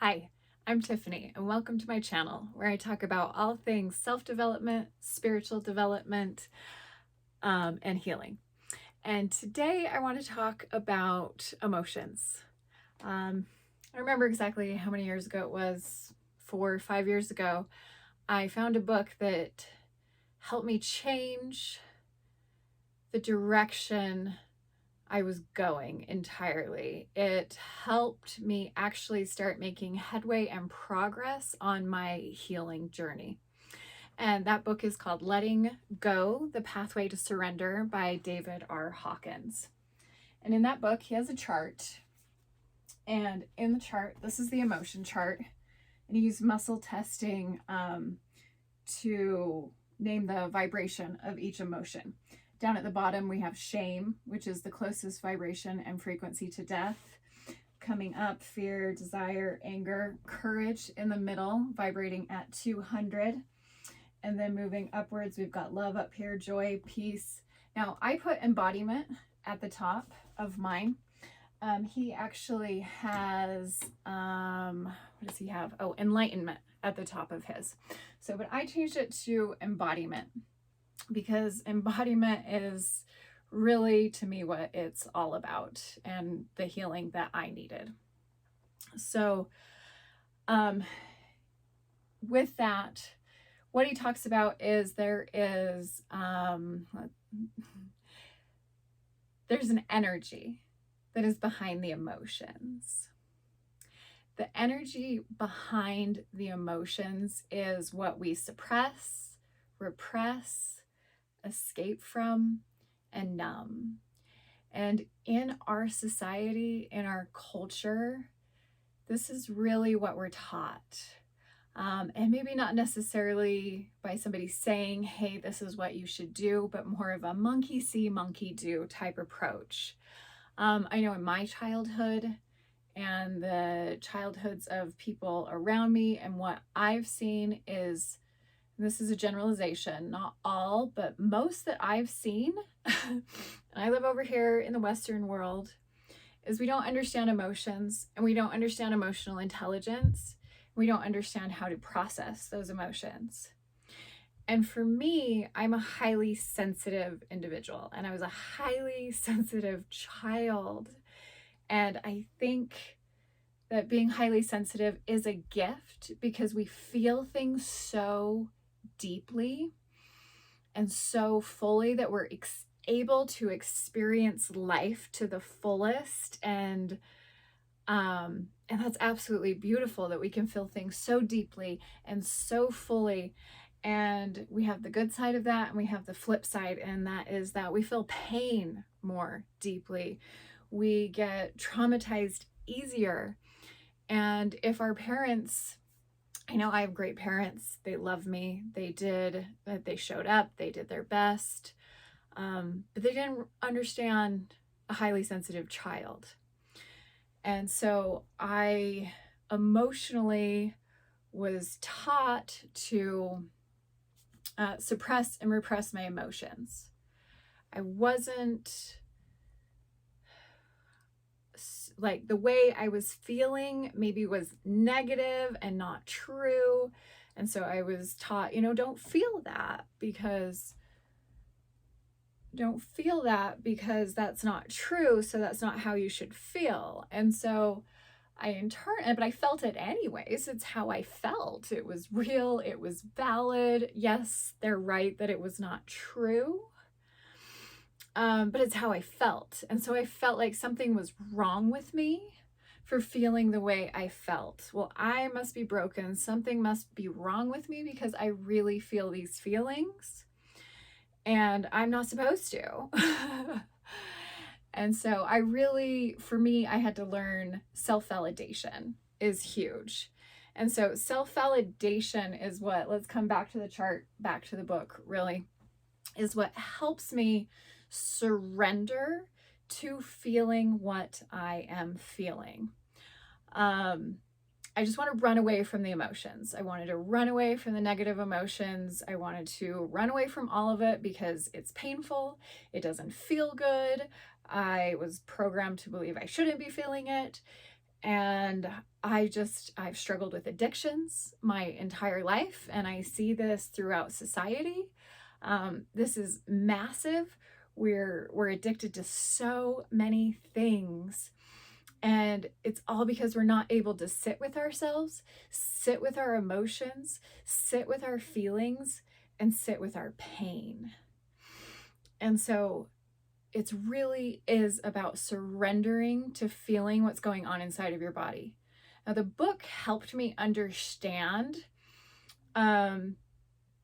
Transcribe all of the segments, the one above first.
Hi, I'm Tiffany, and welcome to my channel where I talk about all things self-development, spiritual development, and healing. And today I want to talk about emotions. I remember exactly how many years ago it was, 4 or 5 years ago. I found a book that helped me change the direction I was going entirely. It helped me actually start making headway and progress on my healing journey. And that book is called Letting Go, The Pathway to Surrender by David R. Hawkins. And in that book, he has a chart. And in the chart, this is the emotion chart. And he used muscle testing to name the vibration of each emotion. Down at the bottom, we have shame, which is the closest vibration and frequency to death. Coming up, fear, desire, anger, courage in the middle, vibrating at 200. And then moving upwards, we've got love up here, joy, peace. Now, I put embodiment at the top of mine. He actually has, what does he have? Oh, enlightenment at the top of his. So, but I changed it to embodiment because embodiment is really, to me, what it's all about and the healing that I needed. So, with that, what he talks about is there's an energy that is behind the emotions. The energy behind the emotions is what we suppress, repress, escape from, and numb. And in our society, in our culture, this is really what we're taught. And maybe not necessarily by somebody saying, hey, this is what you should do, but more of a monkey see, monkey do type approach. I know in my childhood and the childhoods of people around me, and what I've seen is, this is a generalization, not all, but most that I've seen, and I live over here in the Western world, is we don't understand emotions and we don't understand emotional intelligence. We don't understand how to process those emotions. And for me, I'm a highly sensitive individual, and I was a highly sensitive child. And I think that being highly sensitive is a gift because we feel things so deeply and so fully that we're able to experience life to the fullest. And that's absolutely beautiful that we can feel things so deeply and so fully. And we have the good side of that, and we have the flip side, and that is that we feel pain more deeply. We get traumatized easier. And if our parents, I know I have great parents, they love me, they showed up, they did their best, but they didn't understand a highly sensitive child. And so I emotionally was taught to suppress and repress my emotions. I wasn't, like, the way I was feeling maybe was negative and not true. And so I was taught, don't feel that because that's not true. So that's not how you should feel. And so but I felt it anyways. It's how I felt. It was real. It was valid. Yes, they're right that it was not true. But it's how I felt. And so I felt like something was wrong with me for feeling the way I felt. Well, I must be broken. Something must be wrong with me because I really feel these feelings and I'm not supposed to. And so for me, I had to learn self-validation is huge. And so self-validation is what, let's come back to the chart, back to the book, really, is what helps me surrender to feeling what I am feeling. I just want to run away from the emotions. I wanted to run away from the negative emotions. I wanted to run away from all of it because it's painful. It doesn't feel good. I was programmed to believe I shouldn't be feeling it. And I've struggled with addictions my entire life, and I see this throughout society. This is massive. We're addicted to so many things, and it's all because we're not able to sit with ourselves, sit with our emotions, sit with our feelings, and sit with our pain. And so it really is about surrendering to feeling what's going on inside of your body. Now, the book helped me understand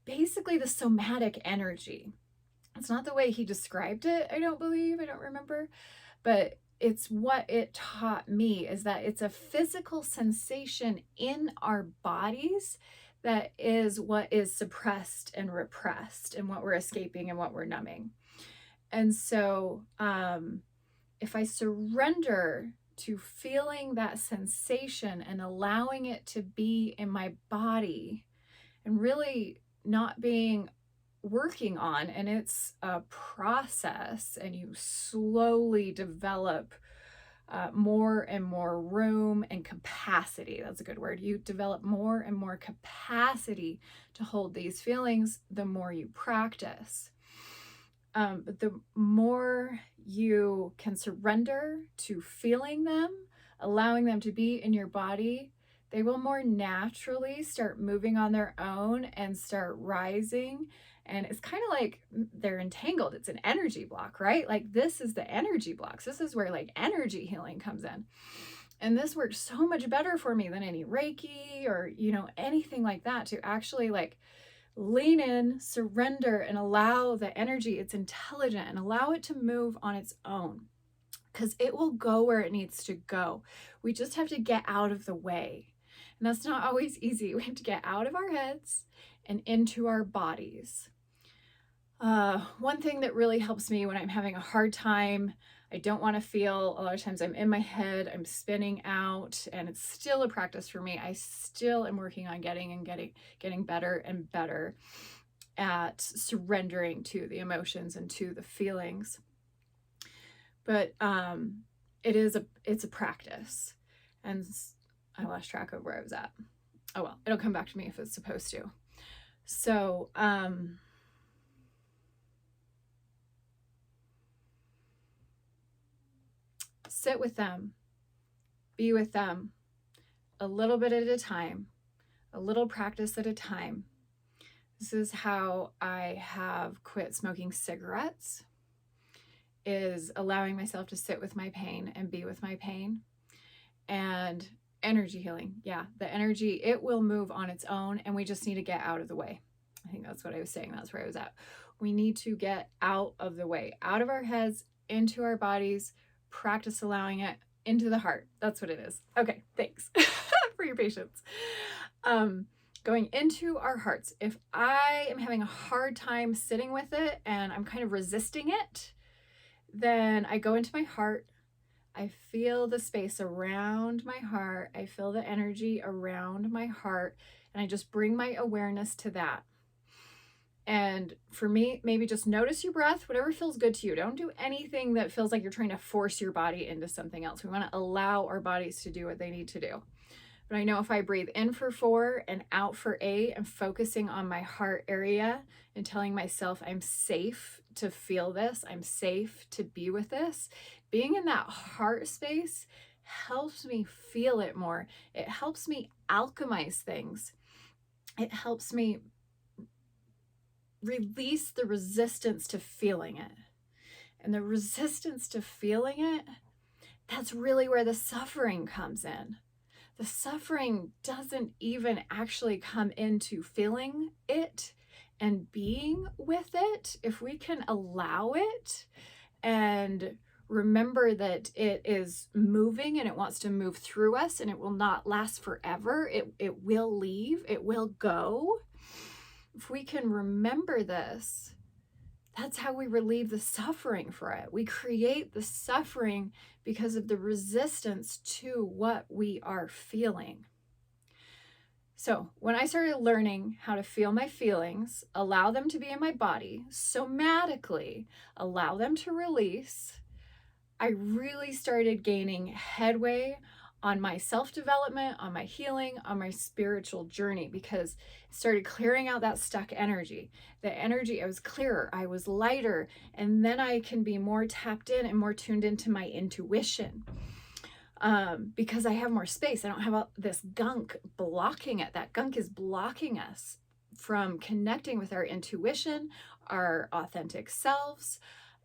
basically the somatic energy. It's not the way he described it, I don't remember, but it's what it taught me, is that it's a physical sensation in our bodies that is what is suppressed and repressed, and what we're escaping and what we're numbing. And so if I surrender to feeling that sensation and allowing it to be in my body, and really not being working on, and it's a process, and you slowly develop more and more room and capacity. That's a good word. You develop more and more capacity to hold these feelings the more you practice. But the more you can surrender to feeling them, allowing them to be in your body, they will more naturally start moving on their own and start rising. And it's kind of like they're entangled. It's an energy block, right? Like, this is the energy blocks. This is where like energy healing comes in. And this works so much better for me than any Reiki or, anything like that, to actually like lean in, surrender, and allow the energy. It's intelligent, and allow it to move on its own, because it will go where it needs to go. We just have to get out of the way. And that's not always easy. We have to get out of our heads and into our bodies. One thing that really helps me when I'm having a hard time, I don't want to feel, a lot of times I'm in my head, I'm spinning out, and it's still a practice for me. I still am working on getting better and better at surrendering to the emotions and to the feelings. But it's a practice. And I lost track of where I was at. Oh well, it'll come back to me if it's supposed to. So sit with them, be with them, a little bit at a time, a little practice at a time. This is how I have quit smoking cigarettes, is allowing myself to sit with my pain and be with my pain. And energy healing, yeah, the energy, it will move on its own, and we just need to get out of the way. I think that's what I was saying. That's where I was at. We need to get out of the way, out of our heads, into our bodies, practice allowing it into the heart. That's what it is. Okay, thanks for your patience. Going into our hearts. If I am having a hard time sitting with it and I'm kind of resisting it, then I go into my heart. I feel the space around my heart. I feel the energy around my heart, and I just bring my awareness to that. And for me, maybe just notice your breath, whatever feels good to you. Don't do anything that feels like you're trying to force your body into something else. We want to allow our bodies to do what they need to do. But I know if I breathe in for 4 and out for 8, I'm focusing on my heart area and telling myself I'm safe to feel this. I'm safe to be with this. Being in that heart space helps me feel it more. It helps me alchemize things. It helps me release the resistance to feeling it. And the resistance to feeling it, that's really where the suffering comes in. The suffering doesn't even actually come into feeling it and being with it. If we can allow it and remember that it is moving and it wants to move through us, and it will not last forever. It will leave, it will go. If we can remember this, that's how we relieve the suffering for it. We create the suffering because of the resistance to what we are feeling. So when I started learning how to feel my feelings, allow them to be in my body, somatically allow them to release, I really started gaining headway on my self-development, on my healing, on my spiritual journey, because it started clearing out that stuck energy. The energy, I was clearer, I was lighter, and then I can be more tapped in and more tuned into my intuition. Because I have more space. I don't have this gunk blocking it. That gunk is blocking us from connecting with our intuition, our authentic selves,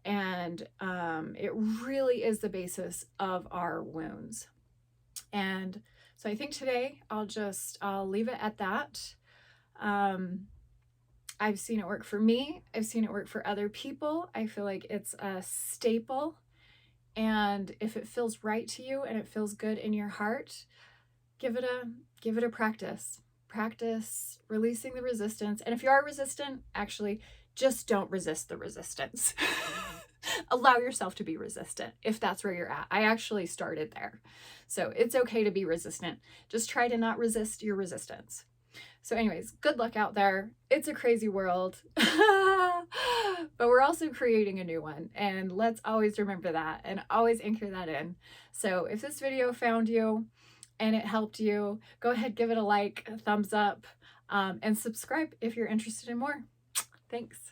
and it really is the basis of our wounds. And so I think today I'll leave it at that. I've seen it work for me. I've seen it work for other people. I feel like it's a staple. And if it feels right to you and it feels good in your heart, give it a practice. Practice releasing the resistance. And if you are resistant, actually just don't resist the resistance. Allow yourself to be resistant if that's where you're at. I actually started there. So it's okay to be resistant. Just try to not resist your resistance. So anyways, good luck out there. It's a crazy world, but we're also creating a new one. And let's always remember that and always anchor that in. So if this video found you and it helped you, go ahead, give it a like, a thumbs up, and subscribe if you're interested in more. Thanks.